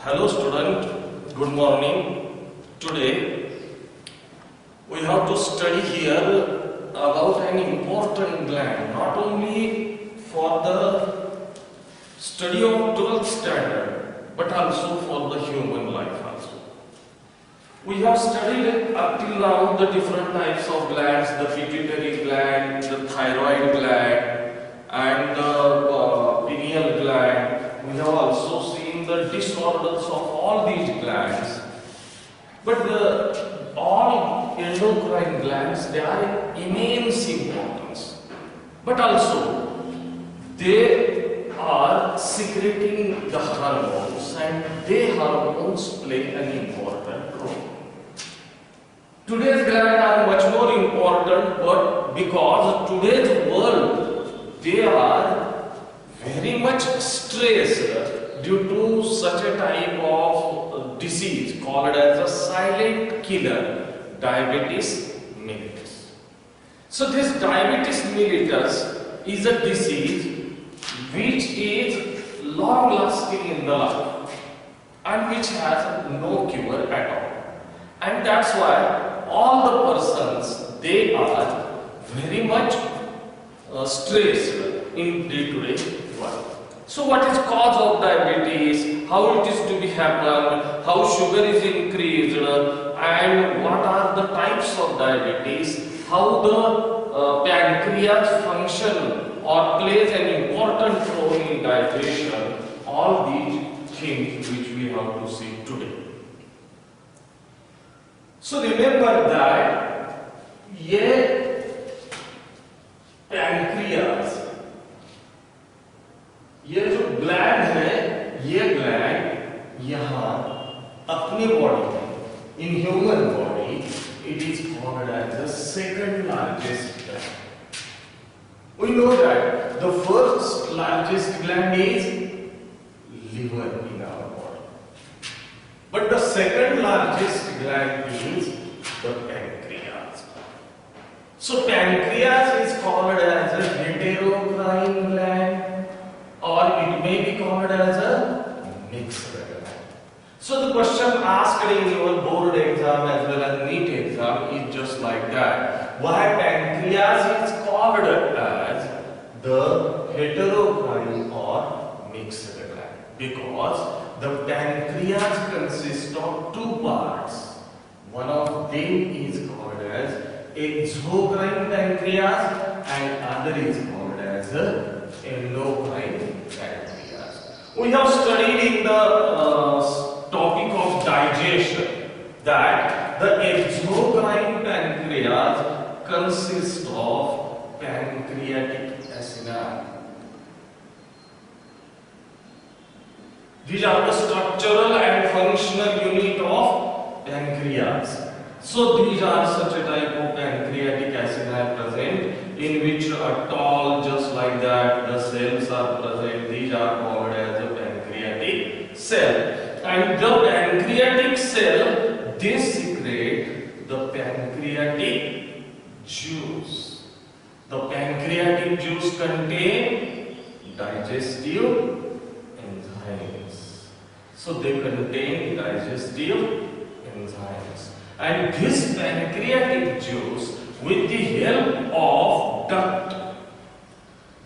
Hello student, good morning. Today we have to study here about an important gland, not only for the study of 12th standard but also for the human life also. We have studied up till now the different types of glands, the pituitary gland, the thyroid gland and the pineal gland. We have also seen the disorders of all these glands. But all endocrine glands, they are immense importance. But also they are secreting the hormones, and they hormones play an important role. Today's glands are much more important, but because today's world, they are very much stressed due to such a type of disease called as a silent killer, diabetes mellitus. So this diabetes mellitus is a disease which is long lasting in the life and which has no cure at all. And that's why all the persons, they are very much stressed in day-to-day life. So what is cause of diabetes, how it is to be happen, how sugar is increased, and what are the types of diabetes, how the pancreas function or plays an important role in digestion, all these things which we have to see today. So remember that pancreas, ये जो gland है, ये gland यहाँ अपनी body में, in human body, it is called as the second largest gland. We know that the first largest gland is liver in our body, but the second largest gland is the pancreas. So pancreas is called as a heterogeneous gland, or it may be called as a mixed gland. So the question asked in your board exam as well as NEET exam is just like that. Why pancreas is called as the heterogeneous or mixed gland? Because the pancreas consists of two parts. One of them is called as exocrine pancreas and other is called as endocrine pancreas. We have studied in the topic of digestion that the exocrine pancreas consists of pancreatic acini. These are the structural and functional unit of pancreas. So these are such a type of pancreatic acini present, in which a tall, just like that, the cells are present. These are called as a pancreatic cell. And the pancreatic cell, they secrete the pancreatic juice. The pancreatic juice contain digestive enzymes. So they contain digestive enzymes. And this pancreatic juice, with the help of duct,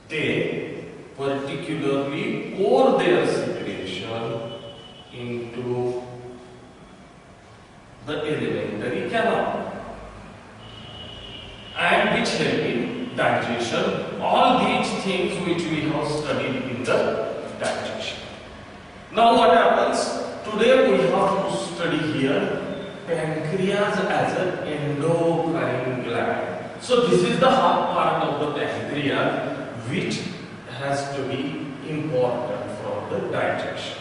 they particularly pour their secretion into the alimentary canal, and which help in digestion. All these things which we have studied in the digestion. Now what happens? Today we have to study here pancreas as an endocrine gland. So this is the hard part of the pancreas which has to be important for the digestion.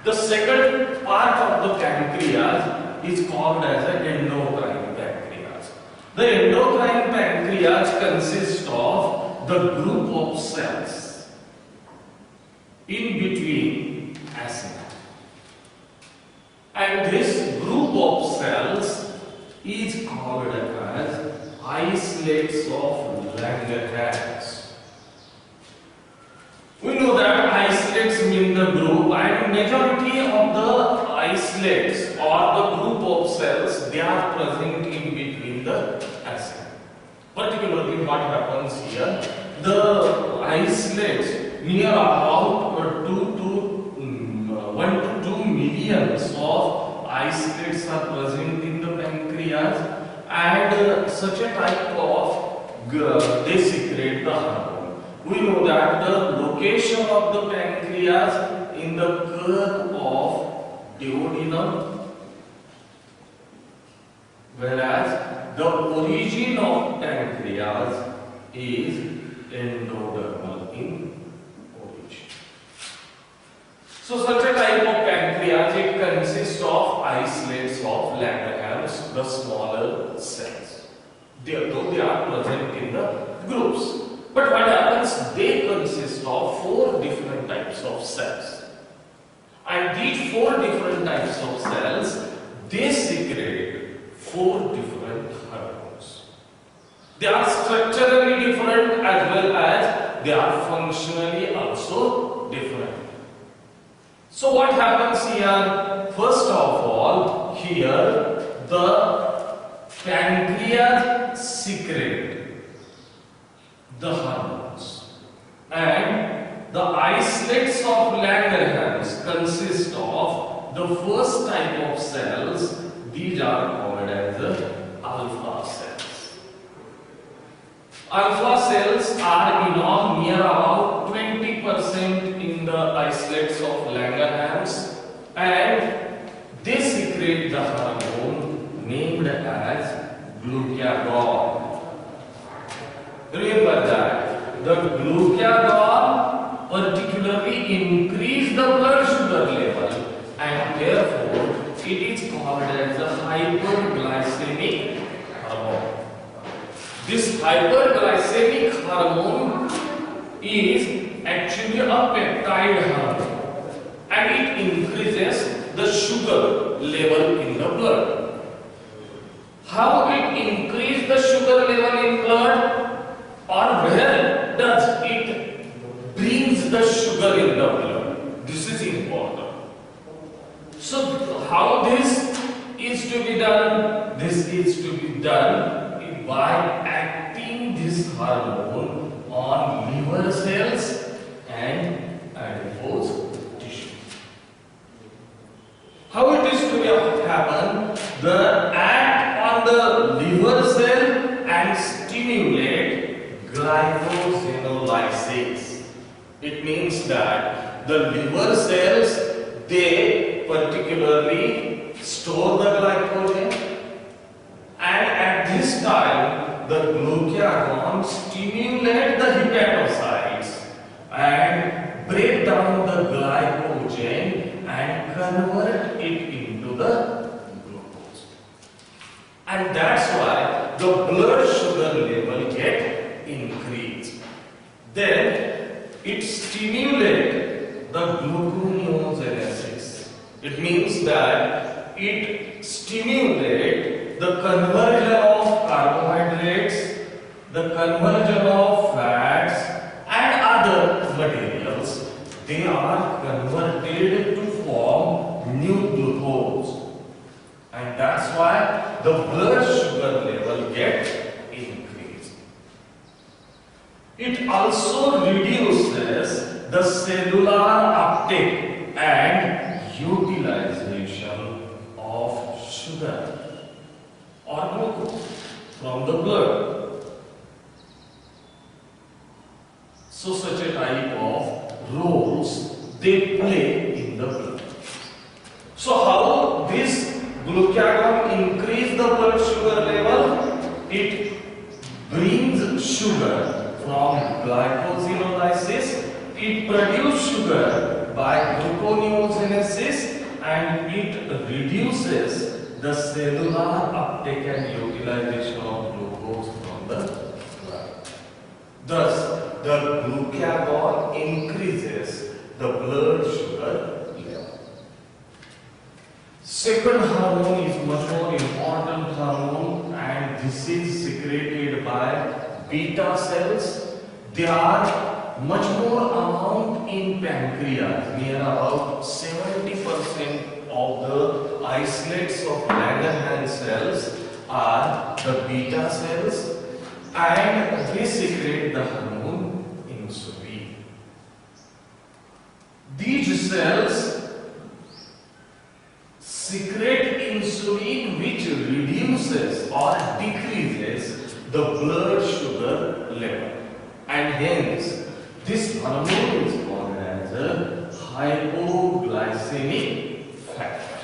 The second part of the pancreas is called as an endocrine pancreas. The endocrine pancreas consists of the group of cells in between acini. And this group of cells is called as isolates of Langerhans. We know that isolates mean the group, and majority of the isolates or the group of cells, they are present in between the acid. Particularly what happens here, the isolates near about 1 to 2 millions of isolates are present in the pancreas, and such a type of they secrete the hormone. We know that the location of the pancreas in the curve of duodenum, whereas the origin of pancreas is endodermal in origin. So such a type of pancreas, it consists of isolates of Langerhans, the smaller cells. Though they are present in the groups. But what happens? They consist of 4 different types of cells. And these 4 different types of cells, they secrete 4 different hormones. They are structurally different as well as they are functionally also different. So what happens here? First of all, here the pancreas secrete the hormones, and the isolates of Langerhans consist of the first type of cells. These are called as the alpha cells. Alpha cells are in all near about 20% in the isolates of Langerhans, and they secrete the hormone named as glucagon. Remember that the glucagon particularly increase the blood sugar level, and therefore it is called as the hyperglycemic hormone. This hyperglycemic hormone is actually a peptide hormone, and it increases the sugar level in the blood. How it increases the sugar level in blood? Or where does it brings the sugar in the blood? This is important. So how this is to be done? This is to be done by acting this hormone on liver cells and adipose tissue. How it is to happen? The act on the liver cell and stimulate glycosinolysis. It means that the liver cells, they particularly store the glycogen, and at this time the glucagon stimulate the hepatocytes and break down the glycogen and convert it into the glucose. And that's why the blood sugar level get increase. Then it stimulates the gluconeogenesis. It means that it stimulates the conversion of carbohydrates, the conversion of fats and other materials. They are converted to form new glucose, and that's why the blood sugar level gets increased. It also reduces the cellular uptake and utilization of sugar or glucose from the blood. So such a type of roles they play in the blood. So how this glucagon increase the blood sugar level? It brings sugar from glycosinolysis, it produces sugar by gluconeogenesis, and it reduces the cellular uptake and utilization of glucose from the blood. Thus, the glucagon increases the blood sugar level. Second hormone is much more important hormone, and this is secreted by beta cells. They are much more amount in pancreas, near about 70% of the isolates of Langerhans cells are the beta cells, and they secrete the hormone insulin. These cells secrete insulin, which reduces or decreases the blood sugar level, and hence this hormone is called as a hypoglycemic factor.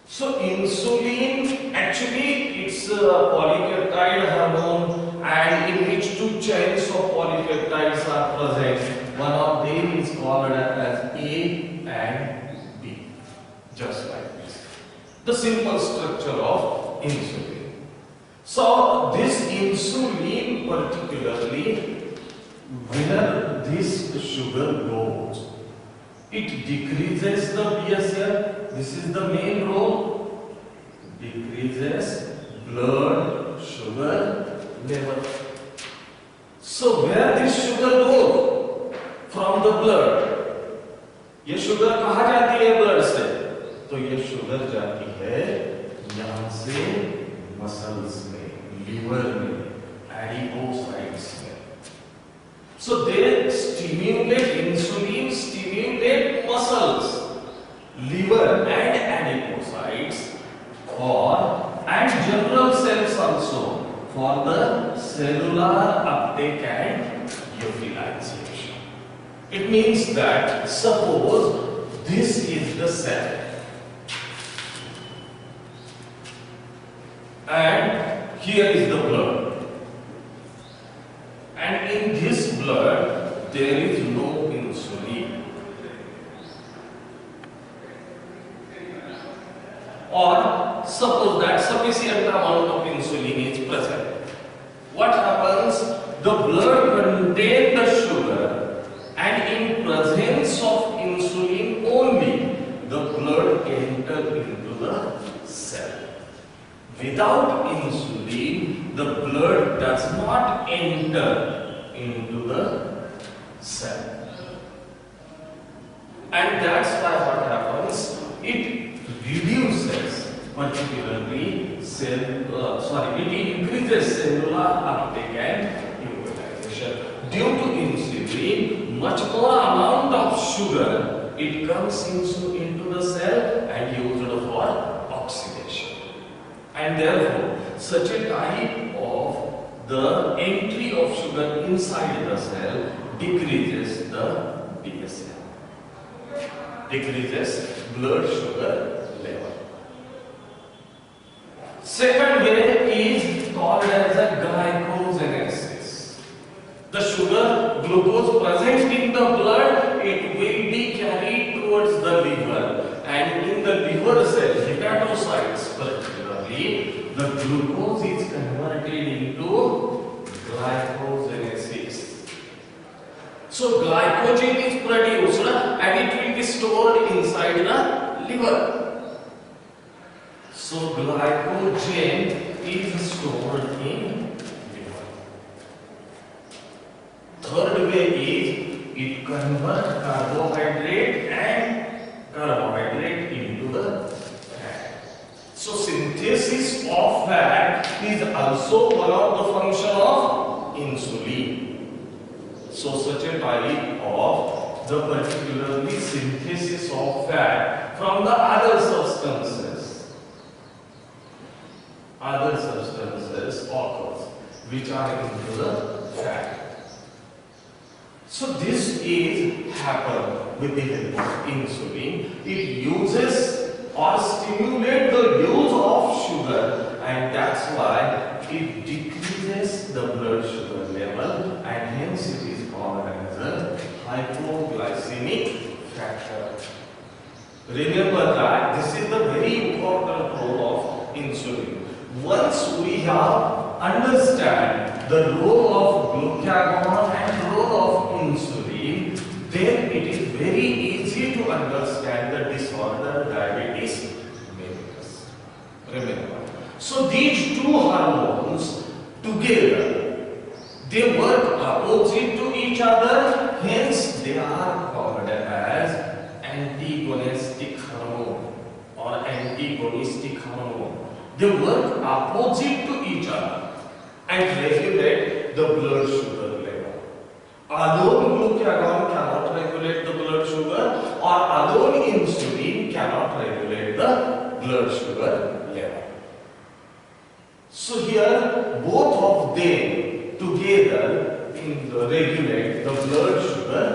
So insulin actually it's a polypeptide hormone, and in which two chains of polypeptides are present. One of them is called as A and B, just like this. The simple structure of insulin. So this insulin particularly, where this sugar goes, it decreases the BSL. This is the main role. Decreases blood sugar level. So where this sugar goes from the blood, ये sugar कहाँ जाती है blood से? तो ये sugar जाती है यहाँ से मसल्स में, लिवर में, एडिपोसाइट्स में. So they stimulate, insulin stimulate muscles, liver and adipocytes and general cells also for the cellular uptake and utilization. It means that suppose this is the cell and here is the blood, and in this blood there is no insulin, or suppose that sufficient amount of insulin is present. What happens? The blood contains the sugar, and in presence of insulin only the blood enters into the cell. Without insulin, the blood does not enter into the cell. And that's why what happens? It reduces, particularly it increases cellular uptake and utilization. Due to insulin, much more amount of sugar it comes into the cell and used for oxidation. And therefore, such a type of the entry of sugar inside the cell decreases the BSL, decreases blood sugar level. Second way is called as a glycogenesis. The sugar, glucose present in the blood, it will be carried towards the liver, and in the liver cells, hepatocytes particularly, the glucose is converted into glycogenesis. So glycogen is produced and it will be stored inside the liver. So glycogen is stored in liver. Third way is it converts carbohydrate into the fat. So synthesis of fat is also one of the function of insulin. So such a type of the particularly synthesis of fat from the other substances occurs which are into the fat. So this is happen with the help of insulin. It uses or stimulate the use of sugar, and that's why it decreases the blood sugar level, and hence it is called as a hypoglycemic factor. Remember that this is the very important role of insulin. Once we have understand the role of glucagon and role of insulin, then it is very easy to understand the disorder diabetes mellitus. Remember. So these two hormones together, they work opposite to each other. Hence they are called as antagonistic hormone or antagonistic hormone. They work opposite to each other and regulate the blood sugar level. Alone glucagon cannot regulate the blood sugar, or alone insulin cannot regulate the blood sugar level. So here both of them together regulate the blood sugar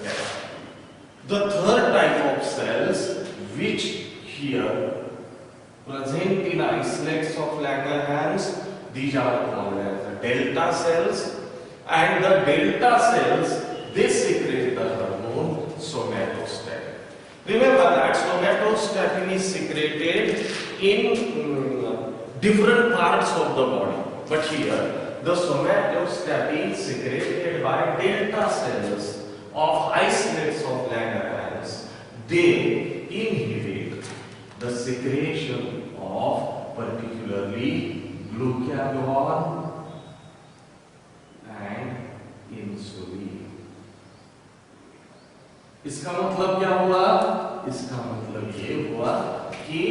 level. The third type of cells which here present in isolates of Langerhans, these are called as the delta cells, and the delta cells, they secrete the hormone somatostatin. Remember that somatostatin is secreted in different parts of the body, but here the somatostatin secreted by delta cells of isolates of Langerhans, they inhibit the secretion of particularly glucagon and insulin. इसका मतलब क्या हुआ? इसका मतलब ये हुआ कि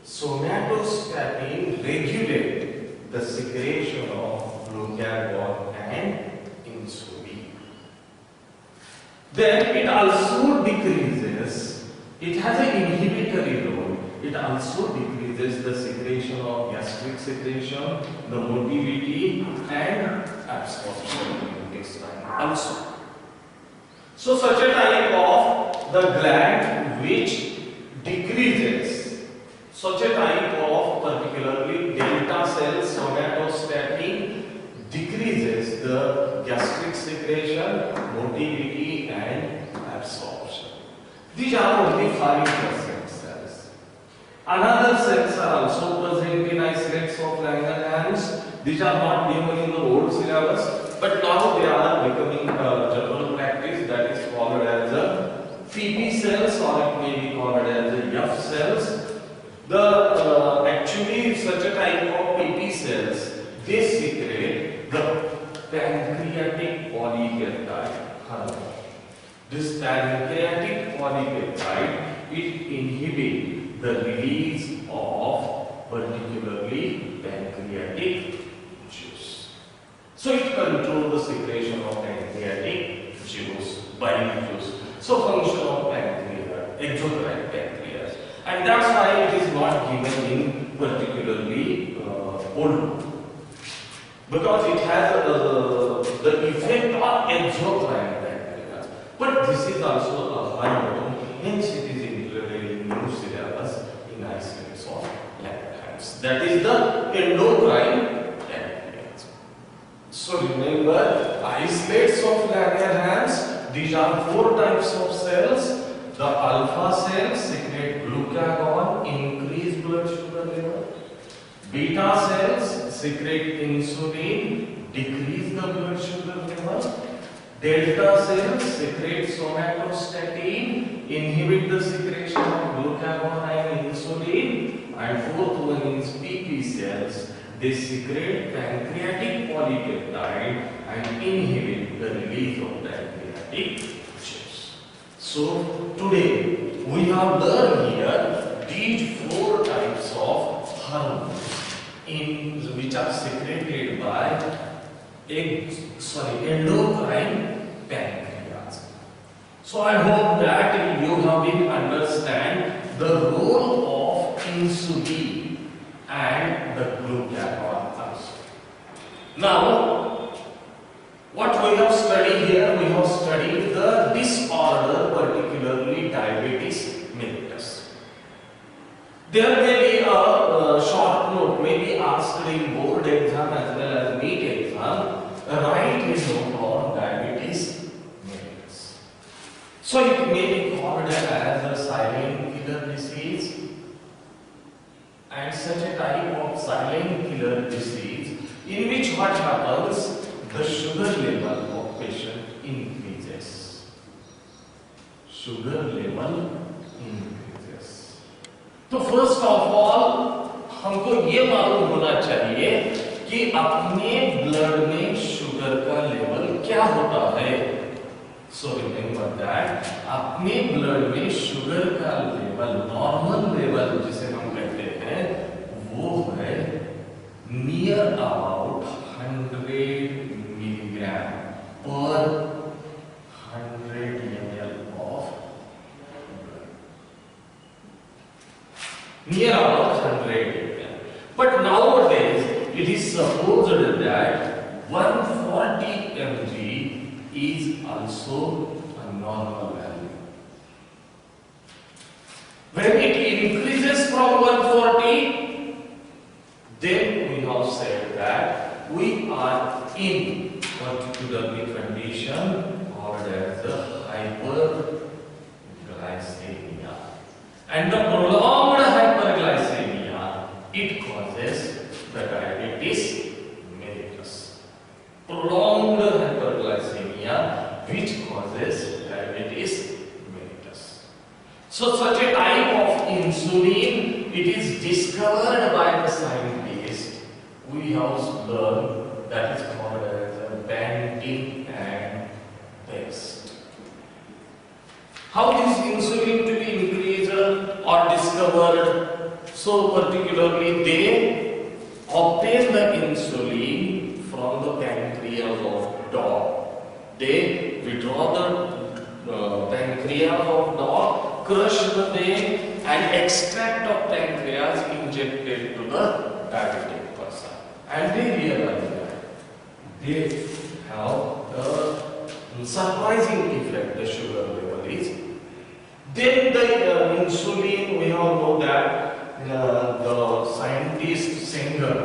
somatostatin regulate the secretion of glucagon and insulin. Then it also decreases, it has an inhibitory role, it also decreases the secretion of gastric secretion, the motility and absorption in intestine also. So such a type of the gland which decreases, such a type of particularly delta cell somatostatin decreases the gastric secretion, motility and absorption. These are only 5% cells. Another cells are also present in isolates of Langerhans. These are not given in the old syllabus, but now they are becoming general practice, that is called as PP cells, or it may be called as F cells. The actually such a type of PP cells, they secrete the pancreatic polypeptide hormone. This pancreatic polypeptide, it inhibits the release of particularly pancreatic juice. So it controls the secretion of pancreatic juice, bile juice. So function of pancreas, exocrine pancreas, and that's why it is not given in particularly old, because it has the effect on exocrine pancreas. But this is also a hormone, hence it is included in new syllabus in isolates of Langerhans. That is the endocrine pancreas. So remember, isolates of Langerhans, these are 4 types of cells. The alpha cells secrete glucagon, increase blood sugar level. Beta cells secrete insulin, decrease the blood sugar level. Delta cells secrete somatostatin, inhibit the secretion of glucagon and insulin. And fourth one is PP cells. They secrete pancreatic polypeptide and inhibit the release of pancreatic juice. So today we have learned here these 4 types of hormones which are secreted by endocrine pancreas. So I hope that you have been understand the role of insulin and the glucagon also. Now, what we have studied here, we have studied the disorder, particularly diabetes mellitus. There may be a short note, may be asked in board exam as well as NEET exam, write a note on diabetes mellitus. So it may be called as a silent killer disease, and such a type of silent killer disease in which what happens, the sugar level of patient increases. Sugar level increases. तो first of all हमको ये मालूम होना चाहिए कि अपने blood में sugar का लेवल क्या होता है. सो रिमेंबर दैट अपने ब्लड में शुगर का लेवल, नॉर्मल लेवल जिसे हम कहते हैं, वो है नियर अबाउट 100 मिलीग्राम पर 100 ml of blood. Near about 100 ml. But nowadays it is supposed that 140 mg is also a normal value. When it increases from 140, then we have said that we are in particularly condition called as the hyperglycemia. And the prolonged hyperglycemia, it causes the diabetes mellitus. Prolonged hyperglycemia which causes diabetes mellitus. So such a type of insulin, it is discovered by the scientist. We have learned that is called as a Banting and Best. How is insulin to be increased or discovered? So particularly they obtain the insulin from the pancreas of dog. They withdraw the pancreas of dog, crush the egg and extract of pancreas injected to the diabetic person. And they realize that they have a surprising effect, the sugar level is. Then the insulin, we all know that the scientist Sanger,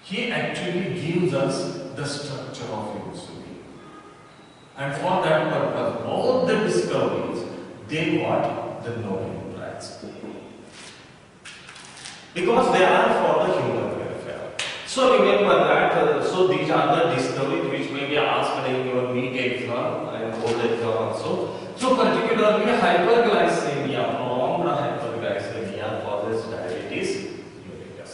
he actually gives us the structure of insulin. And for that purpose, all the discoveries, they got the Nobel Prize. Because they are for the human welfare. So remember that, so these are the discoveries which may be asked in your NEET exam and board exam also. So particularly hyperglycemia, prolonged hyperglycemia causes diabetes mellitus.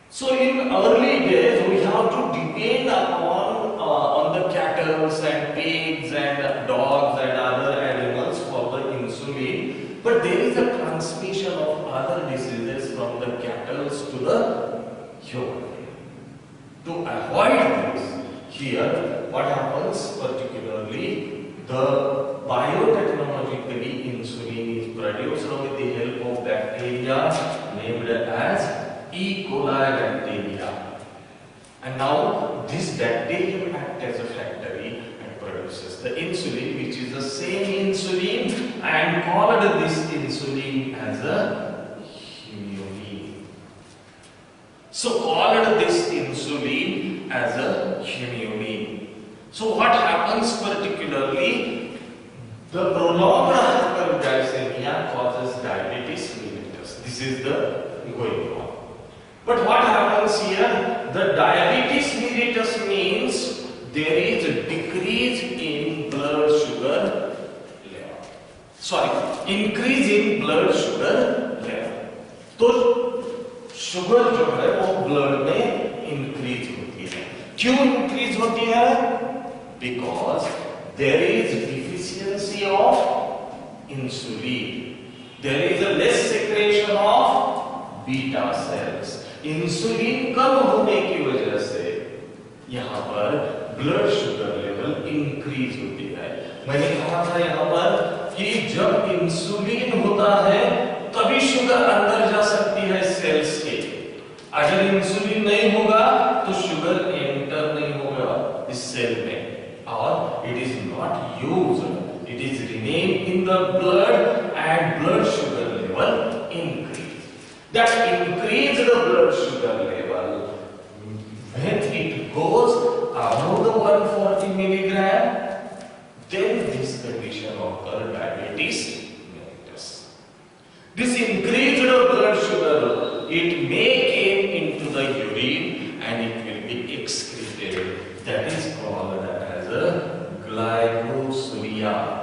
So in early days, we have to depend upon on the cattle and pigs and dogs and other animals for the insulin. But there is a transmission of other diseases from the cattle to the human. To avoid this, here what happens particularly, the biotechnologically insulin is produced with the help of bacteria named as E. coli bacteria. And now this bacteria acts as a factory and produces the insulin, which is the same insulin, and called this insulin as a humulin. So called this insulin as a humulin. So what happens particularly, the prolonged hyperglycemia causes diabetes mellitus. This is the going on. But what happens here? The diabetes mellitus means there is a decrease in blood sugar level. Sorry, increase in blood sugar level. तो sugar जो है वो blood में increase होती है. क्यों increase होती है? Because there is deficiency of insulin. There is a less secretion of beta cells. Insulin कम होने की वजह से यहाँ पर ब्लड शुगर लेवल इंक्रीज होती है. मैंने कहा था यहाँ पर कि जब इंसुलिन होता है तभी शुगर अंदर जा सकती है सेल्स के. अगर इंसुलिन नहीं होगा तो शुगर एंटर नहीं होगा इस सेल में, और it is not used, it is remain in the blood and blood sugar level increase. That increased the blood sugar level, when it goes above the 140 milligram, then this condition occurs, diabetes mellitus. This increased blood sugar, it may came into the urine and it will be excreted. That is called as a glycosuria.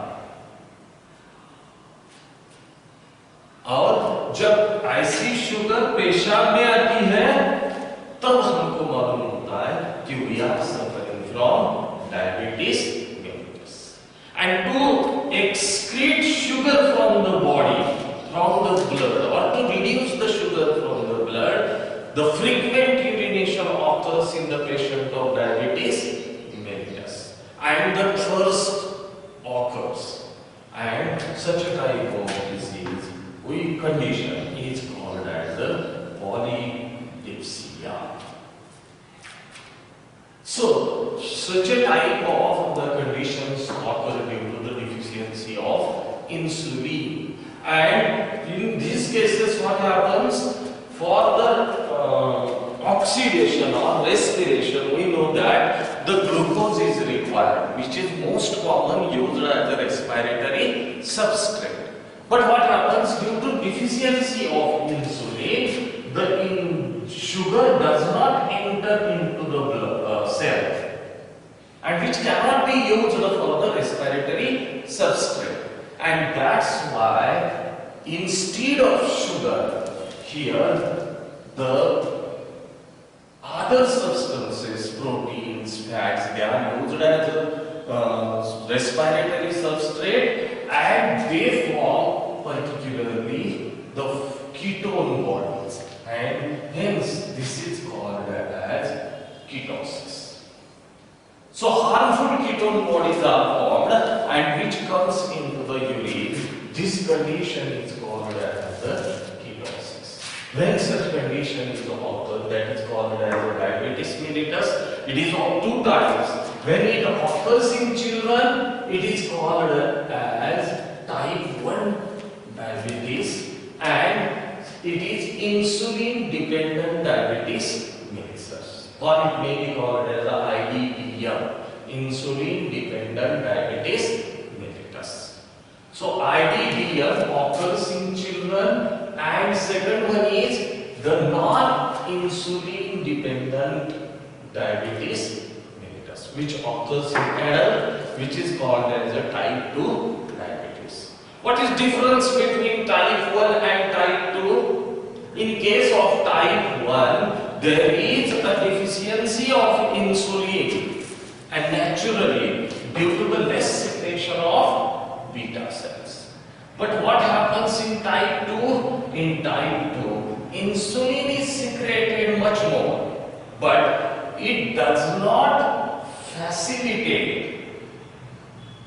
और जब ऐसी sugar पेशाब में आती है तब हमको मालूम होता है कि we are suffering suffering from diabetes mellitus. And to excrete sugar from the body, from the blood, or to reduce the sugar from the blood, the frequent urination occurs in the patient of diabetes mellitus, and the thirst occurs. And such a type of disease, condition is called as the polydipsia. So, such a type of the conditions occur due to the deficiency of insulin. And in these cases, what happens? For the oxidation or respiration, we know that the glucose is required, which is most common used as a respiratory substrate. But what happens due to deficiency of insulin, the sugar does not enter into the cell, and which cannot be used for the respiratory substrate. And that's why instead of sugar, here the other substances, proteins, fats, they are used as respiratory substrate, and they form particularly the ketone bodies, and hence this is called as ketosis. So harmful ketone bodies are formed and which comes into the urine. This condition is called as the ketosis. When such condition is occurred, that is called as diabetes mellitus. It is of two types. When it occurs in children, it is called as type 1 diabetes, and it is insulin dependent diabetes mellitus, or it may be called as IDDM, insulin dependent diabetes mellitus. So IDDM occurs in children, and second one is the non-insulin dependent diabetes mellitus, which occurs in adult, which is called as a type 2 diabetes. What is difference between type 1 and type 2? In case of type 1, there is a deficiency of insulin, and naturally due to the less secretion of beta cells. But what happens in type 2? In type 2, insulin is secreted much more, but it does not facilitate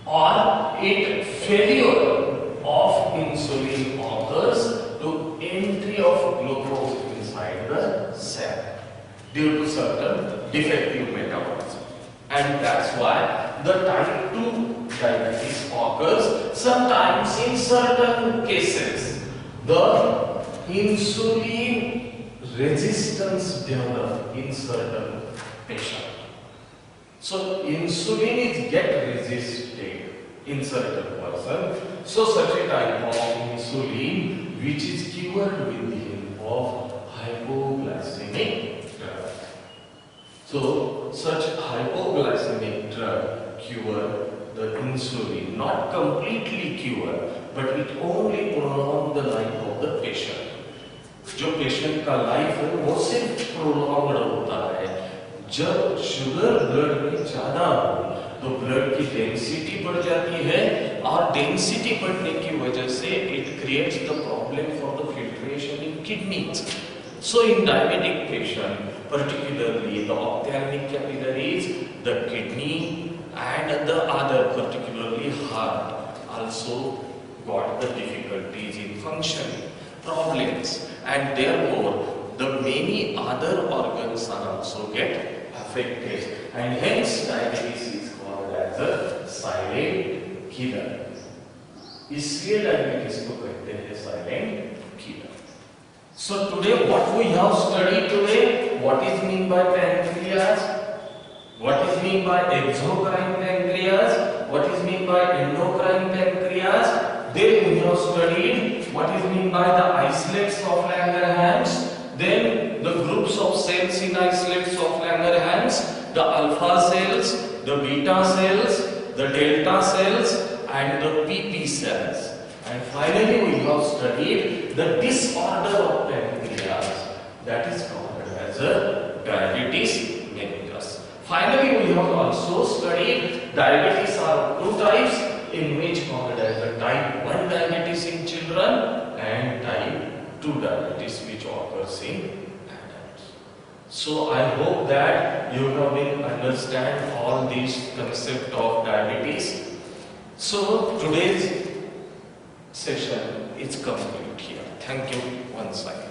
or it failure of insulin occurs to entry of glucose inside the cell due to certain defective metabolism. And that's why the type 2 diabetes occurs. Sometimes in certain cases, the insulin resistance develops in certain patients. So insulin is get resisted in certain person. So such a type of insulin which is cured with the help of hypoglycemic drug. So such hypoglycemic drug cure the insulin, not completely cure, but it only prolong the life of the patient. जो patient का life है वो सिर्फ prolonged होता है। जब sugar blood में ज्यादा हो तो ब्लड की डेंसिटी बढ़ जाती है, और डेंसिटी बढ़ने की वजह से it creates the problem for the filtration in kidneys. So in diabetic patient, particularly the ophthalmic capillaries, the kidney and the other, particularly heart, also got the difficulties in functioning, problems, and therefore the many other organs are also get affected, and hence diabetes is called as a silent killer. इसलिए diabetes को कहते हैं silent killer. So today what we have studied today, what is mean by pancreas, what is mean by exocrine pancreas, what is mean by endocrine pancreas. Then we have studied what is mean by the islets of Langerhans, then the groups of cells in islets of Langerhans, the alpha cells, the beta cells, the delta cells, and the PP cells. And finally we have studied the disorder of pancreas, that is called as a diabetes mellitus. Finally, we have also studied diabetes are two types, in which called as the type 1 diabetes in children and type 2 diabetes which occurs in adults. So I hope that you have been understand all these concept of diabetes. So today's session is complete here. Thank you once again.